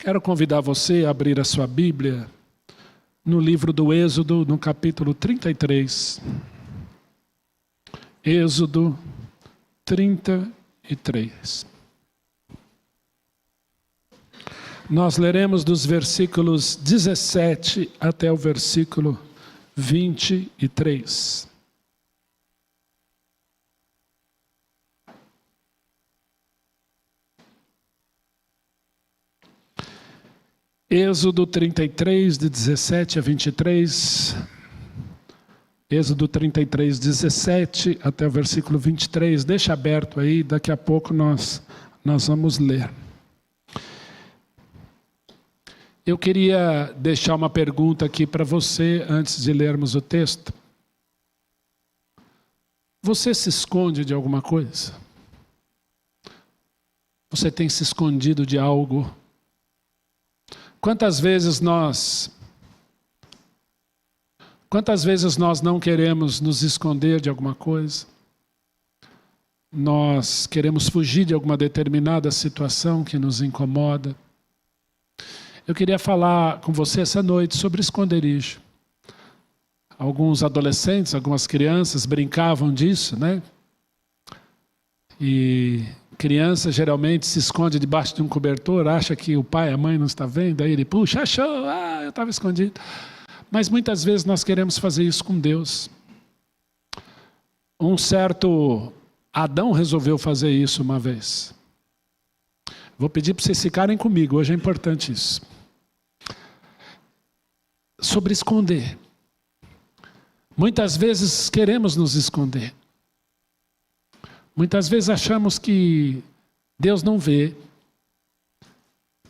Quero convidar você a abrir a sua Bíblia no livro do Êxodo, no capítulo 33. Êxodo 33. Nós leremos dos versículos 17 até o versículo 23. Êxodo 33, de 17 a 23. Êxodo 33, 17 até o versículo 23. Deixa aberto aí, daqui a pouco nós vamos ler. Eu queria deixar uma pergunta aqui para você, antes de lermos o texto. Você se esconde de alguma coisa? Você tem se escondido de algo? Quantas vezes nós não queremos nos esconder de alguma coisa? Nós queremos fugir de alguma determinada situação que nos incomoda. Eu queria falar com você essa noite sobre esconderijo. Alguns adolescentes, algumas crianças brincavam disso, né? E criança geralmente se esconde debaixo de um cobertor, acha que o pai, a mãe não está vendo, aí ele puxa, achou, eu estava escondido. Mas muitas vezes nós queremos fazer isso com Deus. Um certo Adão resolveu fazer isso uma vez. Vou pedir para vocês ficarem comigo, hoje é importante isso. Sobre esconder. Muitas vezes queremos nos esconder. Muitas vezes achamos que Deus não vê.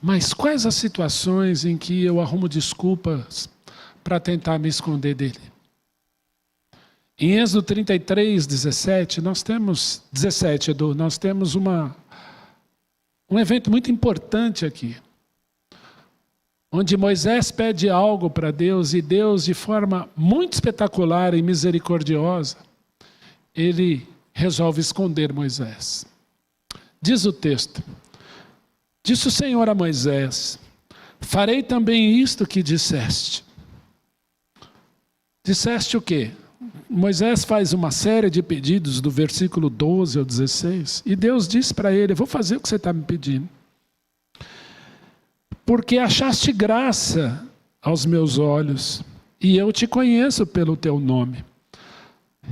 Mas quais as situações em que eu arrumo desculpas para tentar me esconder dele? Em Êxodo 33, 17, nós temos um evento muito importante aqui. Onde Moisés pede algo para Deus e Deus, de forma muito espetacular e misericordiosa, ele resolve esconder Moisés. Diz o texto: disse o Senhor a Moisés: farei também isto que disseste. Disseste o quê? Moisés faz uma série de pedidos do versículo 12 ao 16 e Deus diz para ele: eu vou fazer o que você está me pedindo. Porque achaste graça aos meus olhos e eu te conheço pelo teu nome.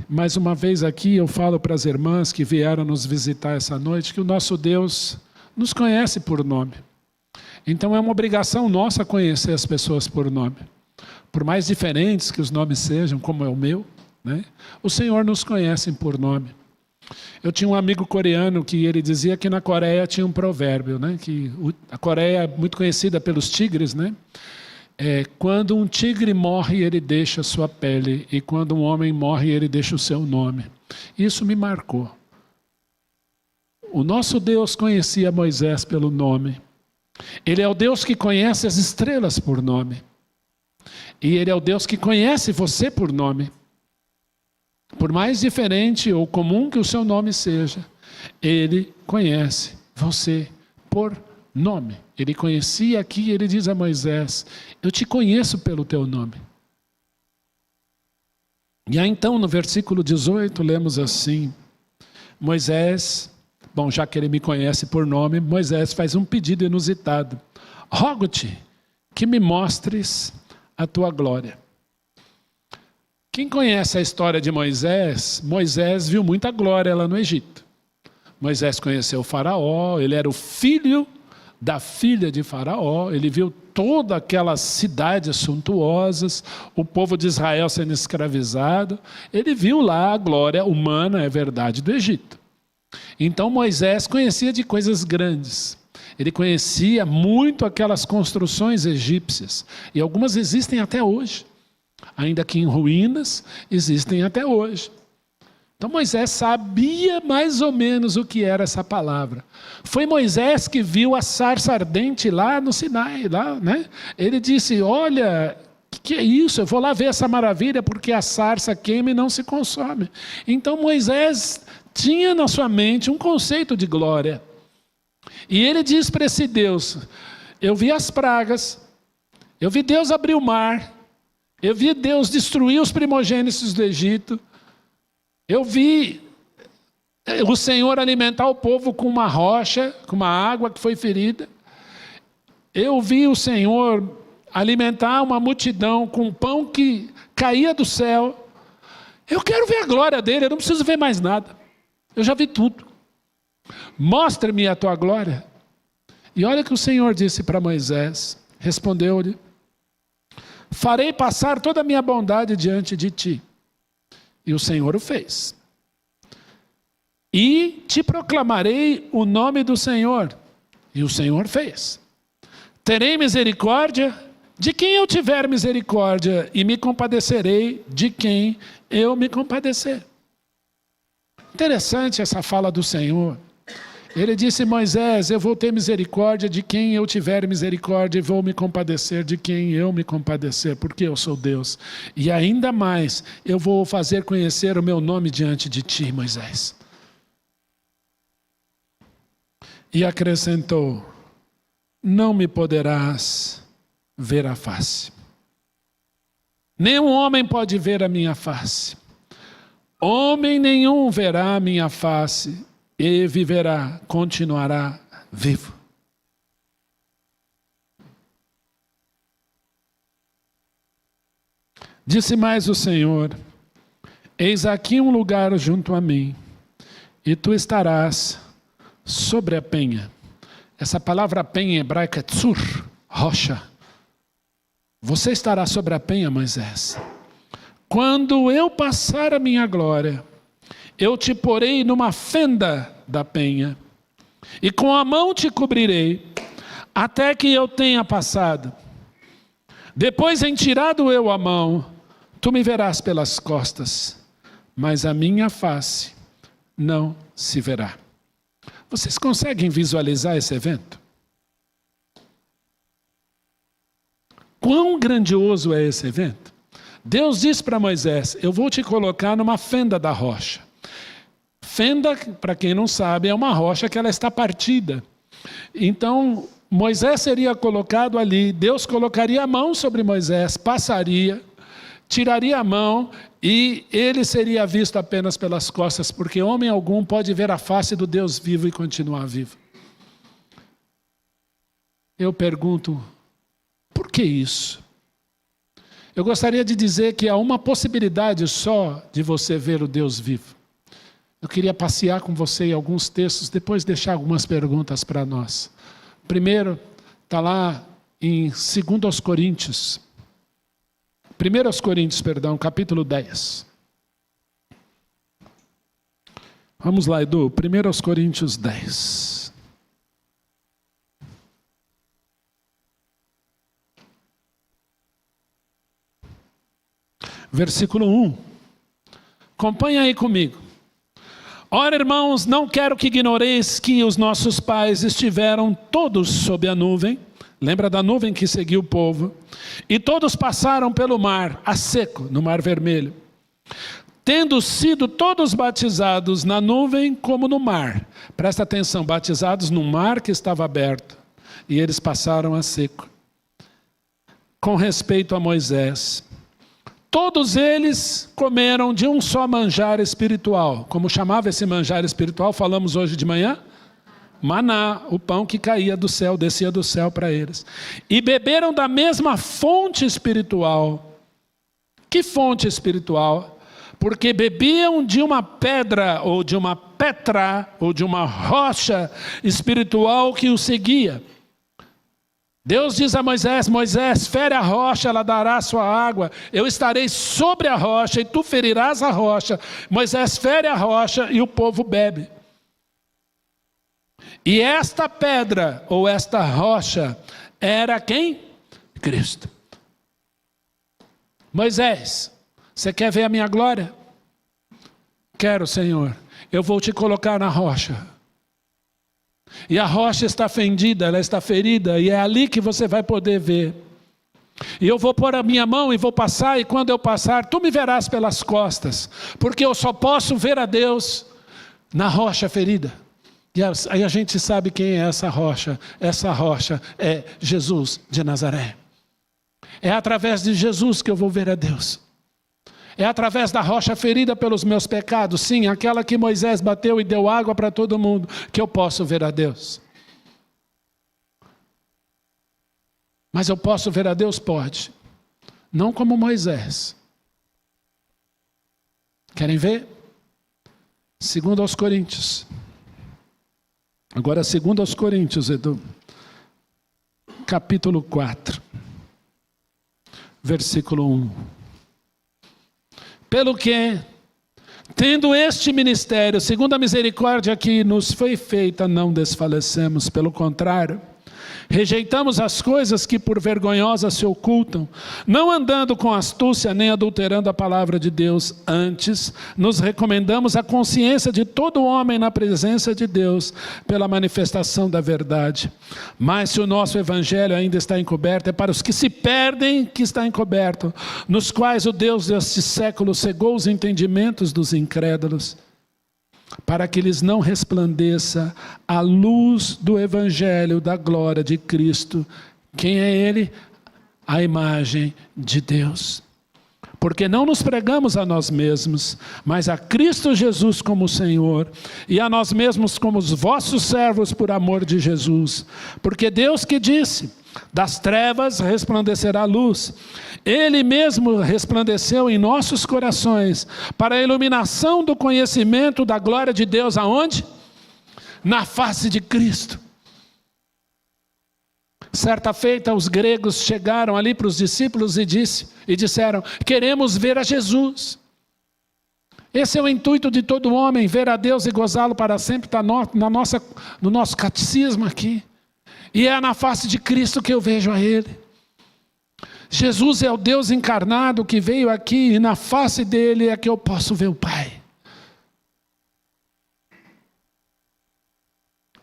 Mais uma vez aqui eu falo para as irmãs que vieram nos visitar essa noite que o nosso Deus nos conhece por nome. Então é uma obrigação nossa conhecer as pessoas por nome. Por mais diferentes que os nomes sejam, como é o meu, né? O Senhor nos conhece por nome. Eu tinha um amigo coreano que ele dizia que na Coreia tinha um provérbio, né? Que a Coreia é muito conhecida pelos tigres, né? Quando um tigre morre, ele deixa a sua pele, e quando um homem morre, ele deixa o seu nome. Isso me marcou. O nosso Deus conhecia Moisés pelo nome. Ele é o Deus que conhece as estrelas por nome. E ele é o Deus que conhece você por nome. Por mais diferente ou comum que o seu nome seja, ele conhece você por nome. Ele conhecia aqui, ele diz a Moisés: eu te conheço pelo teu nome. E aí então no versículo 18 lemos assim: Moisés, já que ele me conhece por nome, Moisés faz um pedido inusitado: rogo-te que me mostres a tua glória. Quem conhece a história de Moisés, Moisés viu muita glória lá no Egito. Moisés conheceu o faraó, ele era o filho da filha de faraó, ele viu todas aquelas cidades suntuosas, o povo de Israel sendo escravizado, ele viu lá a glória humana, é verdade, do Egito. Então Moisés conhecia de coisas grandes, ele conhecia muito aquelas construções egípcias, e algumas existem até hoje. Ainda que em ruínas, existem até hoje. Então Moisés sabia mais ou menos o que era essa palavra. Foi Moisés que viu a sarça ardente lá no Sinai, lá, né? Ele disse: olha, que é isso? Eu vou lá ver essa maravilha, porque a sarça queima e não se consome. Então Moisés tinha na sua mente um conceito de glória. E ele diz para esse Deus: Eu vi as pragas, eu vi Deus abrir o mar, eu vi Deus destruir os primogênitos do Egito, eu vi o Senhor alimentar o povo com uma rocha, com uma água que foi ferida. Eu vi o Senhor alimentar uma multidão com um pão que caía do céu. Eu quero ver a glória dele, eu não preciso ver mais nada. Eu já vi tudo. Mostra-me a tua glória. E olha que o Senhor disse para Moisés, respondeu-lhe: farei passar toda a minha bondade diante de ti. E o Senhor o fez. E te proclamarei o nome do Senhor. E o Senhor fez. Terei misericórdia de quem eu tiver misericórdia, e me compadecerei de quem eu me compadecer. Interessante essa fala do Senhor. Ele disse: Moisés, eu vou ter misericórdia de quem eu tiver misericórdia, e vou me compadecer de quem eu me compadecer, porque eu sou Deus. E ainda mais, eu vou fazer conhecer o meu nome diante de ti, Moisés. E acrescentou: não me poderás ver a face. Nenhum homem pode ver a minha face. Homem nenhum verá a minha face e viverá, continuará vivo. Disse mais o Senhor: eis aqui um lugar junto a mim, e tu estarás sobre a penha. Essa palavra penha em hebraico é tzur, rocha. Você estará sobre a penha, Moisés. Quando eu passar a minha glória, eu te porei numa fenda da penha, e com a mão te cobrirei, até que eu tenha passado. Depois, em tirado eu a mão, tu me verás pelas costas, mas a minha face não se verá. Vocês conseguem visualizar esse evento? Quão grandioso é esse evento? Deus diz para Moisés: eu vou te colocar numa fenda da rocha. Fenda, para quem não sabe, é uma rocha que ela está partida. Então, Moisés seria colocado ali, Deus colocaria a mão sobre Moisés, passaria, tiraria a mão e ele seria visto apenas pelas costas, porque homem algum pode ver a face do Deus vivo e continuar vivo. Eu pergunto, por que isso? Eu gostaria de dizer que há uma possibilidade só de você ver o Deus vivo. Eu queria passear com você em alguns textos, depois deixar algumas perguntas para nós. Primeiro, está lá em 2 Coríntios. 1 Coríntios, capítulo 10. Vamos lá, Edu, 1 Coríntios 10. Versículo 1. Acompanha aí comigo. Ora, irmãos, não quero que ignoreis que os nossos pais estiveram todos sob a nuvem. Lembra da nuvem que seguiu o povo? E todos passaram pelo mar, a seco, no mar vermelho. Tendo sido todos batizados na nuvem como no mar. Presta atenção, batizados no mar que estava aberto. E eles passaram a seco. Com respeito a Moisés, todos eles comeram de um só manjar espiritual. Como chamava esse manjar espiritual? Falamos hoje de manhã? Maná, o pão que caía do céu, descia do céu para eles. E beberam da mesma fonte espiritual. Que fonte espiritual? Porque bebiam de uma pedra, ou de uma petra, ou de uma rocha espiritual que o seguia. Deus diz a Moisés: Moisés, fere a rocha, ela dará a sua água. Eu estarei sobre a rocha e tu ferirás a rocha. Moisés fere a rocha e o povo bebe. E esta pedra, ou esta rocha, era quem? Cristo. Moisés, você quer ver a minha glória? Quero, Senhor. Eu vou te colocar na rocha. E a rocha está fendida, ela está ferida, e é ali que você vai poder ver. E eu vou pôr a minha mão e vou passar, e quando eu passar, tu me verás pelas costas, porque eu só posso ver a Deus na rocha ferida. E aí a gente sabe quem é essa rocha. Essa rocha é Jesus de Nazaré. É através de Jesus que eu vou ver a Deus. É através da rocha ferida pelos meus pecados, sim, aquela que Moisés bateu e deu água para todo mundo, que eu posso ver a Deus. Mas eu posso ver a Deus? Pode. Não como Moisés. Querem ver? 2 aos Coríntios. Agora 2 aos Coríntios, Edu. Capítulo 4. Versículo 1. Pelo que, tendo este ministério, segundo a misericórdia que nos foi feita, não desfalecemos, pelo contrário, rejeitamos as coisas que por vergonhosas se ocultam, não andando com astúcia nem adulterando a palavra de Deus. Antes, nos recomendamos a consciência de todo homem na presença de Deus, pela manifestação da verdade. Mas se o nosso evangelho ainda está encoberto, é para os que se perdem que está encoberto, nos quais o Deus deste século cegou os entendimentos dos incrédulos, para que lhes não resplandeça a luz do evangelho da glória de Cristo. Quem é Ele? A imagem de Deus. Porque não nos pregamos a nós mesmos, mas a Cristo Jesus como Senhor, e a nós mesmos como os vossos servos por amor de Jesus. Porque Deus que disse: das trevas resplandecerá a luz. Ele mesmo resplandeceu em nossos corações, para a iluminação do conhecimento da glória de Deus, aonde? Na face de Cristo. Certa feita, os gregos chegaram ali para os discípulos e disseram: queremos ver a Jesus. Esse é o intuito de todo homem, ver a Deus e gozá-lo para sempre, está no nosso catecismo aqui. E é na face de Cristo que eu vejo a Ele. Jesus é o Deus encarnado que veio aqui, e na face dele é que eu posso ver o Pai.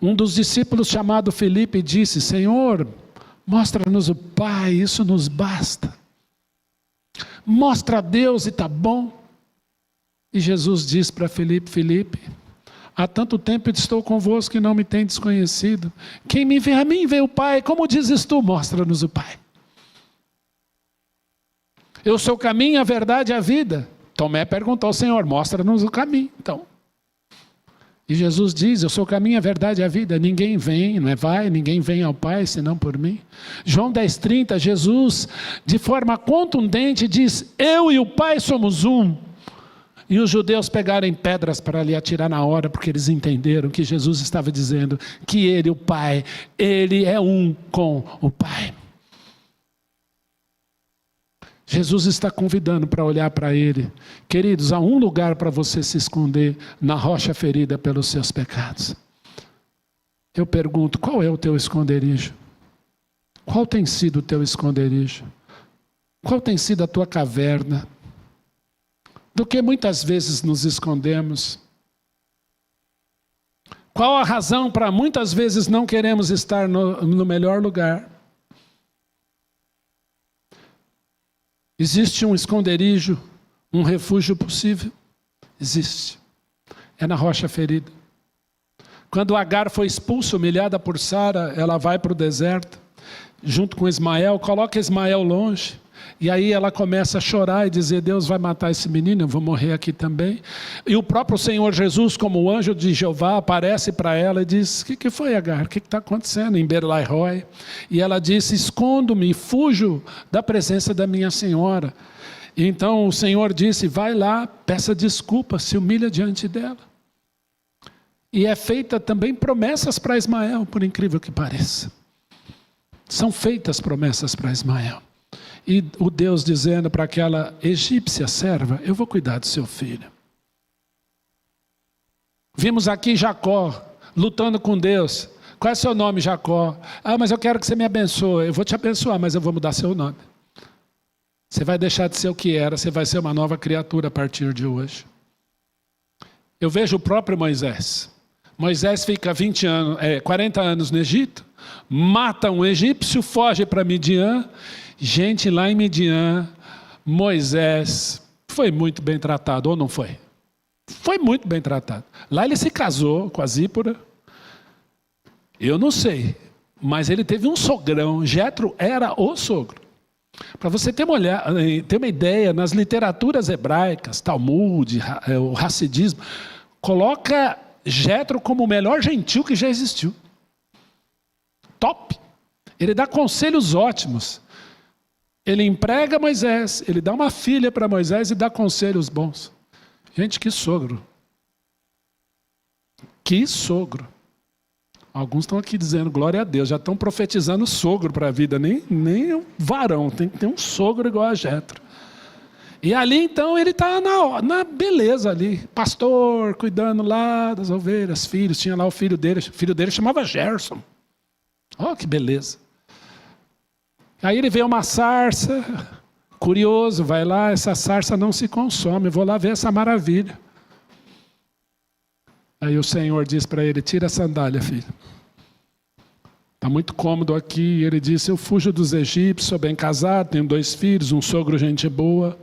Um dos discípulos, chamado Filipe, disse: Senhor, mostra-nos o Pai, isso nos basta. Mostra a Deus e está bom. E Jesus disse para Filipe: Filipe, há tanto tempo estou convosco e não me tendes conhecido. Quem me vê a mim, vê o Pai. Como dizes tu, mostra-nos o Pai. Eu sou o caminho, a verdade e a vida. Tomé perguntou ao Senhor: mostra-nos o caminho. Então, e Jesus diz: eu sou o caminho, a verdade e a vida. Ninguém vem, ninguém vem ao Pai senão por mim. João 10,30, Jesus, de forma contundente, diz: eu e o Pai somos um. E os judeus pegaram em pedras para lhe atirar na hora, porque eles entenderam que Jesus estava dizendo que ele, o Pai, ele é um com o Pai. Jesus está convidando para olhar para Ele. Queridos, há um lugar para você se esconder: na rocha ferida pelos seus pecados. Eu pergunto: qual é o teu esconderijo? Qual tem sido o teu esconderijo? Qual tem sido a tua caverna? Do que muitas vezes nos escondemos? Qual a razão para muitas vezes não queremos estar no melhor lugar? Existe um esconderijo, um refúgio possível? Existe. É na rocha ferida. Quando Agar foi expulsa, humilhada por Sara, ela vai para o deserto, junto com Ismael, coloca Ismael longe. E aí ela começa a chorar e dizer: Deus vai matar esse menino, eu vou morrer aqui também. E o próprio Senhor Jesus, como o anjo de Jeová, aparece para ela e diz: o que foi, Agar? O que está acontecendo em Beer-lahai-roi? E ela disse: escondo-me e fujo da presença da minha senhora. E então o Senhor disse: vai lá, peça desculpa, se humilha diante dela. E é feita também promessas para Ismael, por incrível que pareça. São feitas promessas para Ismael. E o Deus dizendo para aquela egípcia serva: eu vou cuidar do seu filho. Vimos aqui Jacó lutando com Deus. Qual é seu nome, Jacó? Ah, mas eu quero que você me abençoe. Eu vou te abençoar, mas eu vou mudar seu nome. Você vai deixar de ser o que era, você vai ser uma nova criatura a partir de hoje. Eu vejo o próprio Moisés. Moisés fica 40 anos no Egito, mata um egípcio, foge para Midian. Gente, lá em Midian, Moisés foi muito bem tratado, ou não foi? Foi muito bem tratado. Lá ele se casou com a Zípora, Eu não sei, mas ele teve um sogrão. Jetro era o sogro. Para você ter uma ideia, nas literaturas hebraicas, Talmud, o Hassidismo, coloca Jetro como o melhor gentil que já existiu. Top! Ele dá conselhos ótimos. Ele emprega Moisés, ele dá uma filha para Moisés e dá conselhos bons. Gente, que sogro. Que sogro. Alguns estão aqui dizendo, glória a Deus, já estão profetizando sogro para a vida, nem um varão, tem que ter um sogro igual a Jetro. E ali então ele está na beleza ali, pastor, cuidando lá das ovelhas, filhos, tinha lá o filho dele chamava Gerson. Olha que beleza. Aí ele vê uma sarça, curioso, vai lá, essa sarça não se consome, vou lá ver essa maravilha. Aí o Senhor diz para ele, tira a sandália, filho. Está muito cômodo aqui. Ele disse, eu fujo dos egípcios, sou bem casado, tenho 2 filhos, um sogro gente boa.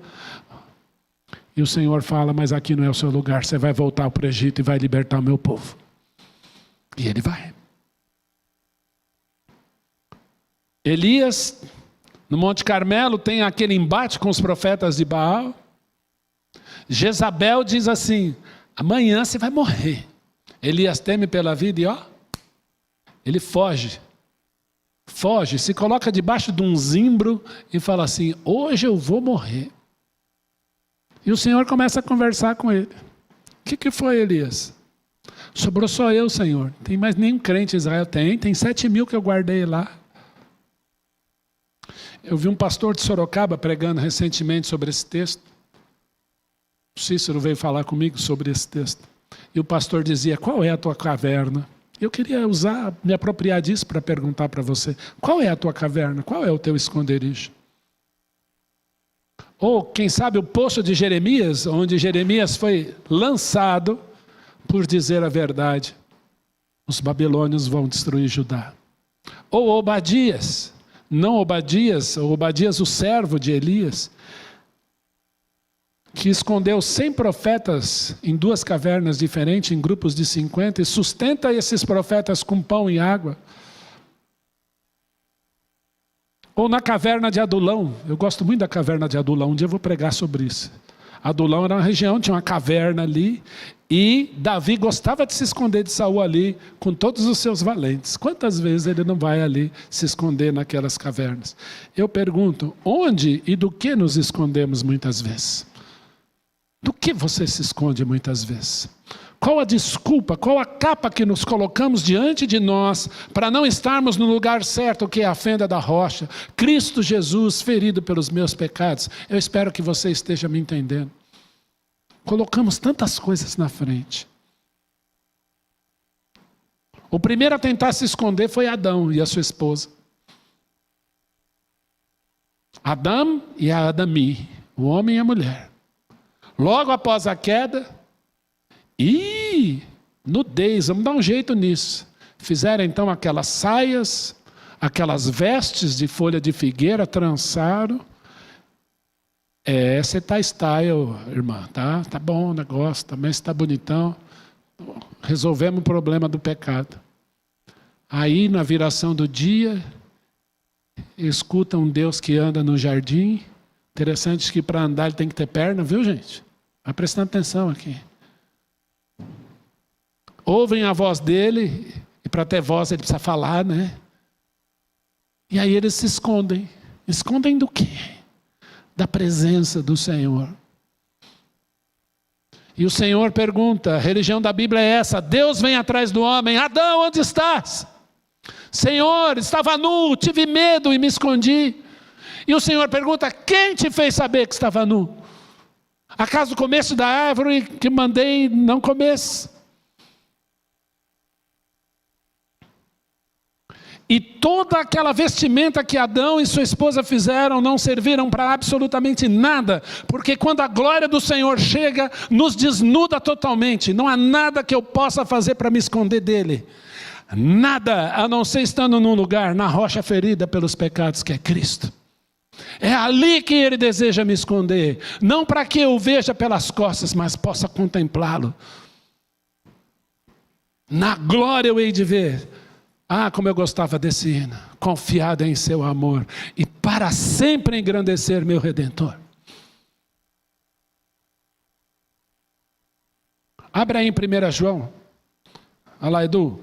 E o Senhor fala, mas aqui não é o seu lugar, você vai voltar para o Egito e vai libertar o meu povo. E ele vai. Elias, no Monte Carmelo, tem aquele embate com os profetas de Baal. Jezabel diz assim, amanhã você vai morrer. Elias teme pela vida e ele foge, se coloca debaixo de um zimbro e fala assim, hoje eu vou morrer. E o Senhor começa a conversar com ele. O que foi, Elias? Sobrou só eu, Senhor. Não tem mais nenhum crente em Israel. Tem 7.000 que eu guardei lá. Eu vi um pastor de Sorocaba pregando recentemente sobre esse texto. O Cícero veio falar comigo sobre esse texto. E o pastor dizia, qual é a tua caverna? Eu queria me apropriar disso para perguntar para você. Qual é a tua caverna? Qual é o teu esconderijo? Ou, quem sabe, o poço de Jeremias, onde Jeremias foi lançado por dizer a verdade. Os babilônios vão destruir Judá. Ou Obadias, não Obadias, o servo de Elias, que escondeu 100 profetas em 2 cavernas diferentes, em grupos de 50, e sustenta esses profetas com pão e água. Ou na caverna de Adulão, eu gosto muito da caverna de Adulão, um dia eu vou pregar sobre isso. Adulão era uma região, tinha uma caverna ali, e Davi gostava de se esconder de Saul ali, com todos os seus valentes. Quantas vezes ele não vai ali se esconder naquelas cavernas? Eu pergunto, onde e do que nos escondemos muitas vezes? Do que você se esconde muitas vezes? Qual a desculpa, qual a capa que nos colocamos diante de nós para não estarmos no lugar certo, que é a fenda da rocha? Cristo Jesus ferido pelos meus pecados. Eu espero que você esteja me entendendo. Colocamos tantas coisas na frente. O primeiro a tentar se esconder foi Adão e a sua esposa. Adão e a Adami, o homem e a mulher. Logo após a queda, nudez, vamos dar um jeito nisso. Fizeram então aquelas saias, aquelas vestes de folha de figueira, trançaram. Você está style, irmã, tá bom o negócio, também está bonitão. Resolvemos o problema do pecado. Aí, na viração do dia, escuta um Deus que anda no jardim. Interessante que para andar ele tem que ter perna, viu, gente? Vai prestando atenção aqui. Ouvem a voz dele, e para ter voz ele precisa falar, né? E aí eles se escondem. Escondem do quê? Da presença do Senhor. E o Senhor pergunta, a religião da Bíblia é essa, Deus vem atrás do homem, Adão, onde estás? Senhor, estava nu, tive medo e me escondi. E o Senhor pergunta, quem te fez saber que estava nu? Acaso comeste da árvore que mandei não comesse? E toda aquela vestimenta que Adão e sua esposa fizeram não serviram para absolutamente nada, porque quando a glória do Senhor chega, nos desnuda totalmente. Não há nada que eu possa fazer para me esconder dele. Nada, a não ser estando num lugar, na rocha ferida pelos pecados, que é Cristo. É ali que ele deseja me esconder, não para que eu veja pelas costas, mas possa contemplá-lo. Na glória eu hei de ver Ah, como eu gostava desse hino. Confiado em seu amor e para sempre engrandecer meu Redentor. Abre aí em 1 João. Olha lá, Edu.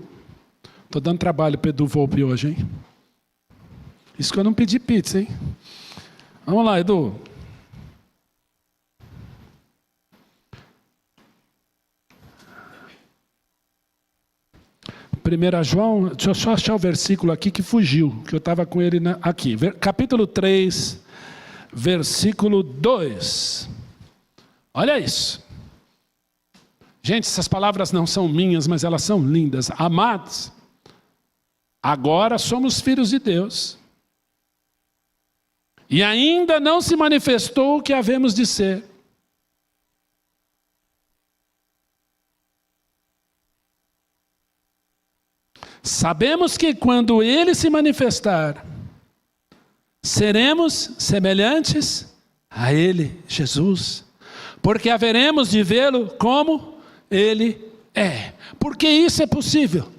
Estou dando trabalho para Edu Volpe hoje, hein? Isso que eu não pedi pizza, hein? Vamos lá, Edu. Primeira João, deixa eu só achar o versículo aqui que fugiu, que eu estava com ele aqui. Capítulo 3, versículo 2. Olha isso. Gente, essas palavras não são minhas, mas elas são lindas. Amados, agora somos filhos de Deus. E ainda não se manifestou o que havemos de ser. Sabemos que quando Ele se manifestar, seremos semelhantes a Ele, Jesus. Porque haveremos de vê-lo como Ele é. Porque isso é possível.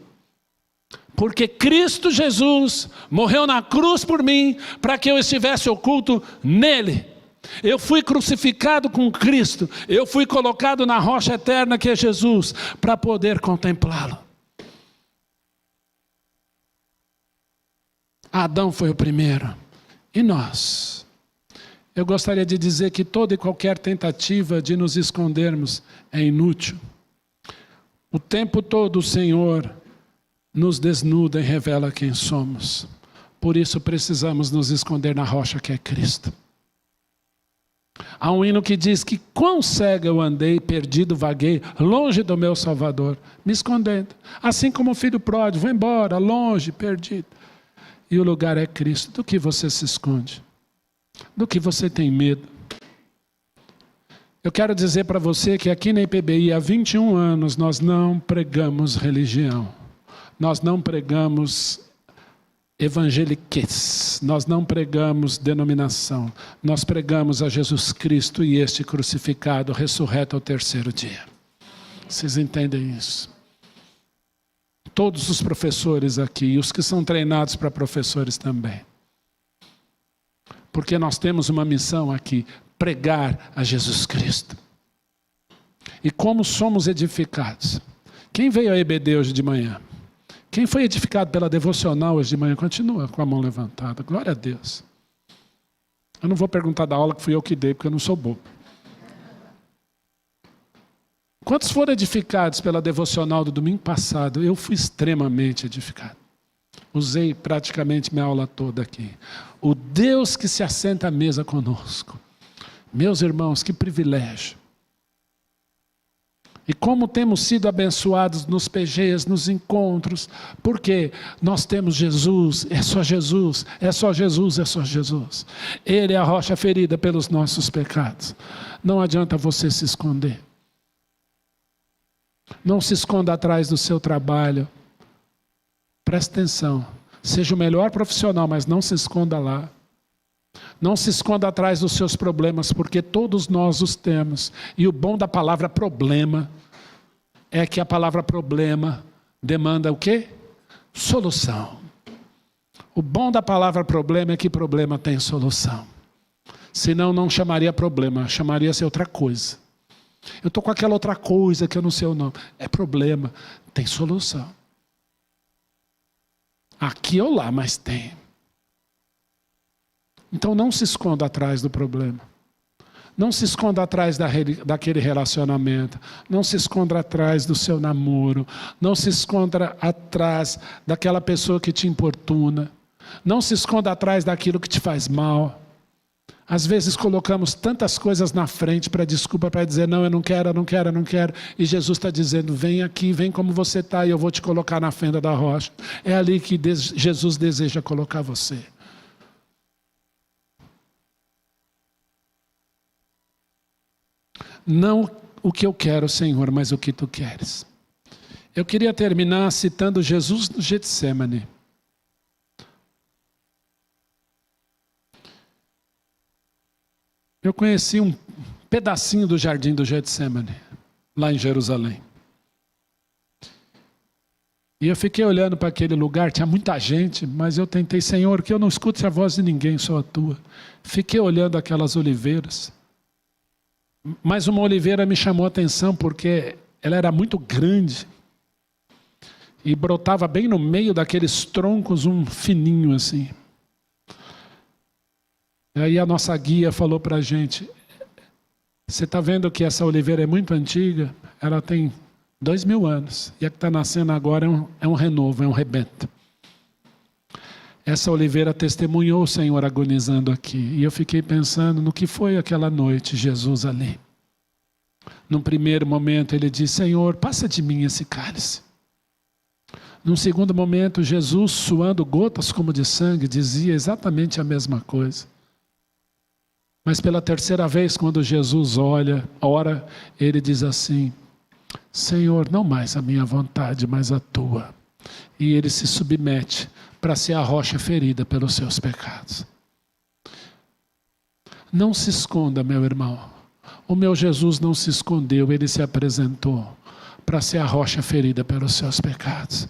Porque Cristo Jesus morreu na cruz por mim, para que eu estivesse oculto nele. Eu fui crucificado com Cristo. Eu fui colocado na rocha eterna que é Jesus, para poder contemplá-lo. Adão foi o primeiro. E nós? Eu gostaria de dizer que toda e qualquer tentativa de nos escondermos é inútil. O tempo todo o Senhor nos desnuda e revela quem somos. Por isso precisamos nos esconder na rocha que é Cristo. Há um hino que diz que quão cego eu andei, perdido, vaguei, longe do meu Salvador, me escondendo. Assim como o filho pródigo, vou embora, longe, perdido. E o lugar é Cristo. Do que você se esconde? Do que você tem medo? Eu quero dizer para você que aqui na IPBI há 21 anos nós não pregamos religião. Nós não pregamos evangeliques. Nós não pregamos denominação. Nós pregamos a Jesus Cristo e este crucificado, ressurreto ao terceiro dia. Vocês entendem isso? Todos os professores aqui, e os que são treinados para professores também. Porque nós temos uma missão aqui, pregar a Jesus Cristo. E como somos edificados? Quem veio à EBD hoje de manhã? Quem foi edificado pela devocional hoje de manhã? Continua com a mão levantada. Glória a Deus. Eu não vou perguntar da aula que fui eu que dei, porque eu não sou bobo. Quantos foram edificados pela devocional do domingo passado? Eu fui extremamente edificado. Usei praticamente minha aula toda aqui. O Deus que se assenta à mesa conosco. Meus irmãos, que privilégio. E como temos sido abençoados nos PGs, nos encontros, porque nós temos Jesus, é só Jesus, é só Jesus, é só Jesus. Ele é a rocha ferida pelos nossos pecados. Não adianta você se esconder. Não se esconda atrás do seu trabalho. Preste atenção. Seja o melhor profissional, mas não se esconda lá. Não se esconda atrás dos seus problemas, porque todos nós os temos. E o bom da palavra problema é que a palavra problema demanda o quê? Solução. O bom da palavra problema é que problema tem solução. Senão não chamaria problema, chamaria-se outra coisa. Eu estou com aquela outra coisa que eu não sei o nome. É problema, tem solução. Aqui ou lá, mas tem. Então não se esconda atrás do problema. Não se esconda atrás daquele relacionamento. Não se esconda atrás do seu namoro. Não se esconda atrás daquela pessoa que te importuna. Não se esconda atrás daquilo que te faz mal. Às vezes colocamos tantas coisas na frente para desculpa, para dizer não, eu não quero, eu não quero, eu não quero. E Jesus está dizendo, vem aqui, vem como você está e eu vou te colocar na fenda da rocha. É ali que Jesus deseja colocar você. Não o que eu quero, Senhor, mas o que Tu queres. Eu queria terminar citando Jesus no Getsemane. Eu conheci um pedacinho do jardim do Getsemane, lá em Jerusalém. E eu fiquei olhando para aquele lugar, tinha muita gente, mas eu tentei, Senhor, que eu não escute a voz de ninguém, só a tua. Fiquei olhando aquelas oliveiras. Mas uma oliveira me chamou a atenção, porque ela era muito grande. E brotava bem no meio daqueles troncos, um fininho assim. E aí a nossa guia falou para a gente, você está vendo que essa oliveira é muito antiga? Ela tem 2000 anos. E a que está nascendo agora é um renovo, é um rebento. Essa oliveira testemunhou o Senhor agonizando aqui. E eu fiquei pensando no que foi aquela noite, Jesus ali. Num primeiro momento ele disse, Senhor, passa de mim esse cálice. Num segundo momento, Jesus, suando gotas como de sangue, dizia exatamente a mesma coisa. Mas pela terceira vez, quando Jesus ora, ele diz assim, Senhor, não mais a minha vontade, mas a tua. E ele se submete para ser a rocha ferida pelos seus pecados. Não se esconda, meu irmão. O meu Jesus não se escondeu, ele se apresentou para ser a rocha ferida pelos seus pecados.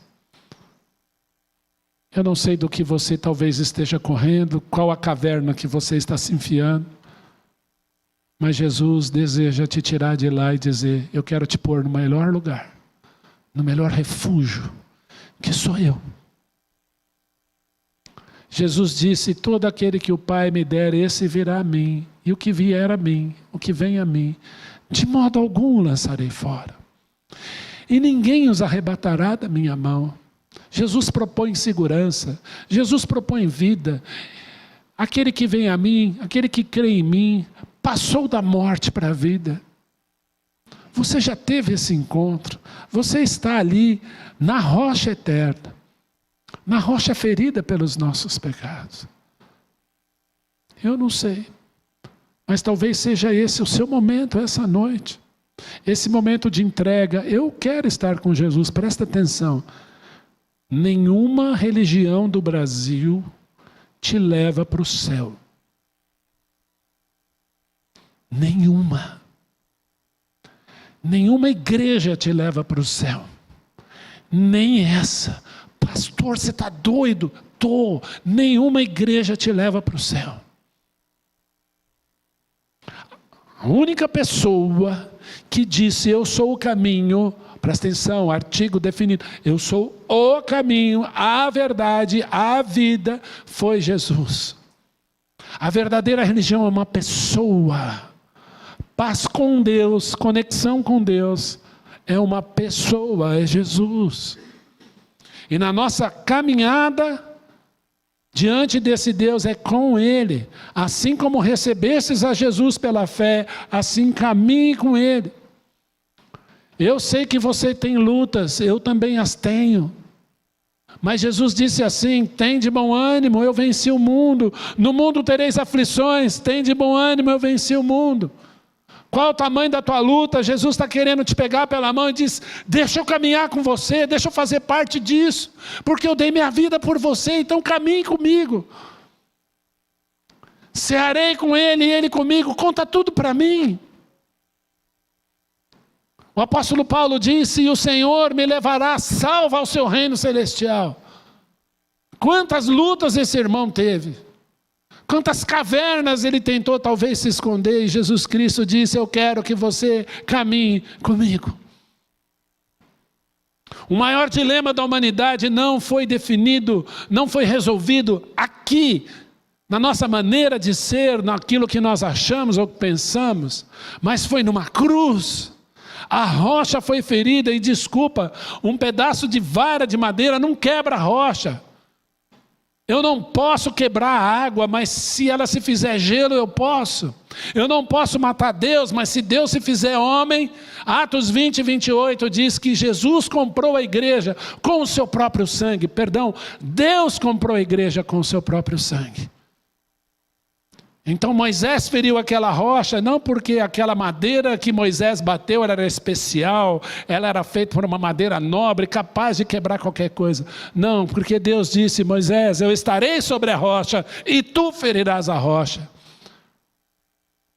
Eu não sei do que você talvez esteja correndo, qual a caverna que você está se enfiando, mas Jesus deseja te tirar de lá e dizer, eu quero te pôr no melhor lugar, no melhor refúgio, que sou eu. Jesus disse, todo aquele que o Pai me der, esse virá a mim, e o que vier a mim, o que vem a mim, de modo algum o lançarei fora. E ninguém os arrebatará da minha mão. Jesus propõe segurança, Jesus propõe vida. Aquele que vem a mim, aquele que crê em mim, passou da morte para a vida. Você já teve esse encontro, você está ali na rocha eterna, na rocha ferida pelos nossos pecados. Eu não sei, mas talvez seja esse o seu momento essa noite, esse momento de entrega. Eu quero estar com Jesus, presta atenção. Nenhuma religião do Brasil te leva para o céu. Nenhuma. Nenhuma igreja te leva para o céu. Nem essa. Pastor, você está doido? Tô. Nenhuma igreja te leva para o céu. A única pessoa que disse eu sou o caminho, presta atenção, artigo definido, eu sou o caminho, a verdade, a vida, foi Jesus. A verdadeira religião é uma pessoa. Paz com Deus, conexão com Deus, é uma pessoa, é Jesus. E na nossa caminhada diante desse Deus é com Ele. Assim como recebestes a Jesus pela fé, assim caminhe com Ele. Eu sei que você tem lutas, eu também as tenho. Mas Jesus disse assim, tem de bom ânimo, eu venci o mundo. No mundo tereis aflições, tem de bom ânimo, eu venci o mundo. Qual o tamanho da tua luta? Jesus está querendo te pegar pela mão e diz, deixa eu caminhar com você, deixa eu fazer parte disso, porque eu dei minha vida por você, então caminhe comigo. Cearei com Ele e Ele comigo, conta tudo para mim. O apóstolo Paulo disse, e o Senhor me levará salvo ao seu reino celestial. Quantas lutas esse irmão teve? Quantas cavernas ele tentou talvez se esconder, e Jesus Cristo disse, eu quero que você caminhe comigo. O maior dilema da humanidade não foi definido, não foi resolvido aqui, na nossa maneira de ser, naquilo que nós achamos ou pensamos, mas foi numa cruz. A rocha foi ferida e desculpa, um pedaço de vara de madeira não quebra a rocha. Eu não posso quebrar a água, mas se ela se fizer gelo, eu posso. Eu não posso matar Deus, mas se Deus se fizer homem, Atos 20, 28 diz que Jesus comprou a igreja com o seu próprio sangue. Perdão, Deus comprou a igreja com o seu próprio sangue. Então Moisés feriu aquela rocha, não porque aquela madeira que Moisés bateu era especial, ela era feita por uma madeira nobre, capaz de quebrar qualquer coisa. Não, porque Deus disse, Moisés, eu estarei sobre a rocha e tu ferirás a rocha.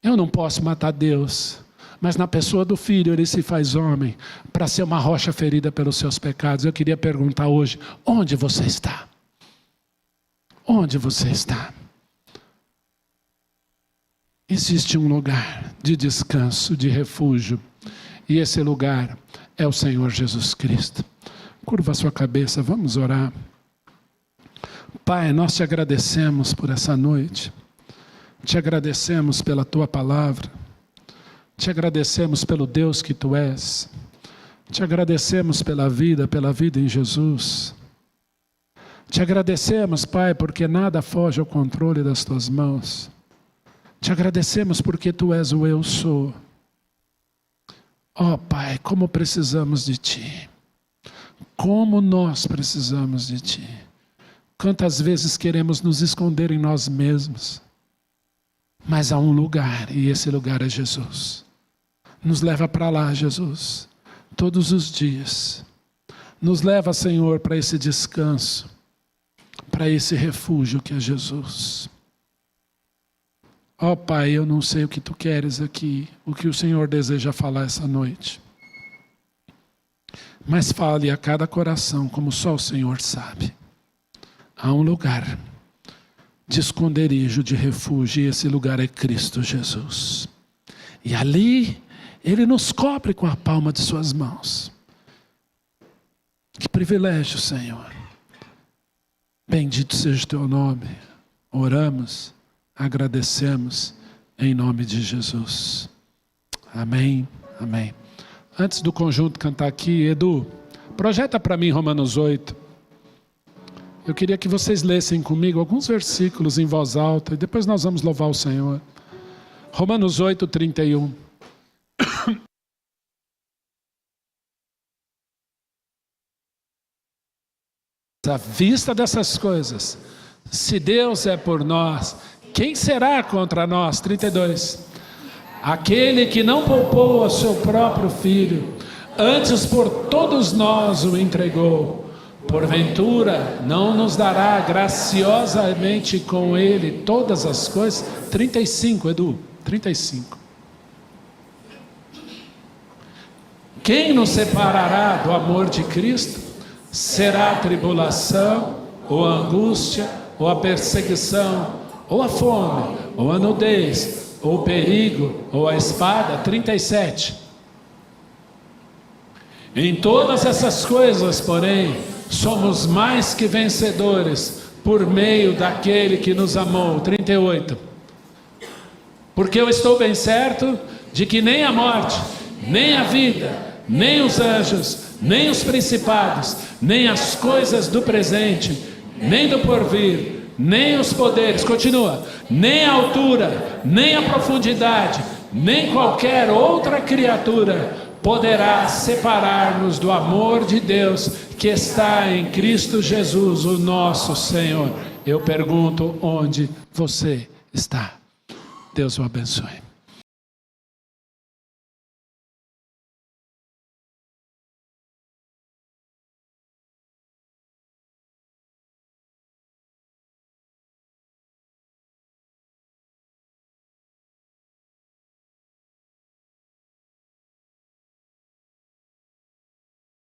Eu não posso matar Deus, mas na pessoa do Filho Ele se faz homem, para ser uma rocha ferida pelos seus pecados. Eu queria perguntar hoje, onde você está? Onde você está? Existe um lugar de descanso, de refúgio, e esse lugar é o Senhor Jesus Cristo. Curva a sua cabeça, vamos orar. Pai, nós te agradecemos por essa noite, te agradecemos pela tua palavra, te agradecemos pelo Deus que tu és, te agradecemos pela vida em Jesus. Te agradecemos, Pai, porque nada foge ao controle das tuas mãos. Te agradecemos porque tu és o eu sou. Ó Pai, como precisamos de ti. Como nós precisamos de ti. Quantas vezes queremos nos esconder em nós mesmos. Mas há um lugar, e esse lugar é Jesus. Nos leva para lá, Jesus, todos os dias. Nos leva, Senhor, para esse descanso, para esse refúgio que é Jesus. Ó Pai, eu não sei o que tu queres aqui, o que o Senhor deseja falar essa noite. Mas fale a cada coração, como só o Senhor sabe. Há um lugar de esconderijo, de refúgio, e esse lugar é Cristo Jesus. E ali, Ele nos cobre com a palma de suas mãos. Que privilégio, Senhor. Bendito seja o teu nome. Oramos, agradecemos, em nome de Jesus. Amém, amém. Antes do conjunto cantar aqui, Edu, projeta para mim Romanos 8. Eu queria que vocês lessem comigo alguns versículos em voz alta, e depois nós vamos louvar o Senhor. Romanos 8, 31. À vista dessas coisas, se Deus é por nós, quem será contra nós? 32. Aquele que não poupou a seu próprio Filho, antes por todos nós o entregou, porventura não nos dará graciosamente com Ele todas as coisas? 35, Edu, 35. Quem nos separará do amor de Cristo? Será a tribulação, ou a angústia, ou a perseguição, ou a fome, ou a nudez, ou o perigo, ou a espada? 37. Em todas essas coisas, porém, somos mais que vencedores, por meio daquele que nos amou. 38. Porque eu estou bem certo de que nem a morte, nem a vida, nem os anjos, nem os principados, nem as coisas do presente, nem do porvir, nem os poderes, continua, nem a altura, nem a profundidade, nem qualquer outra criatura poderá separar-nos do amor de Deus que está em Cristo Jesus, o nosso Senhor. Eu pergunto, onde você está? Deus o abençoe.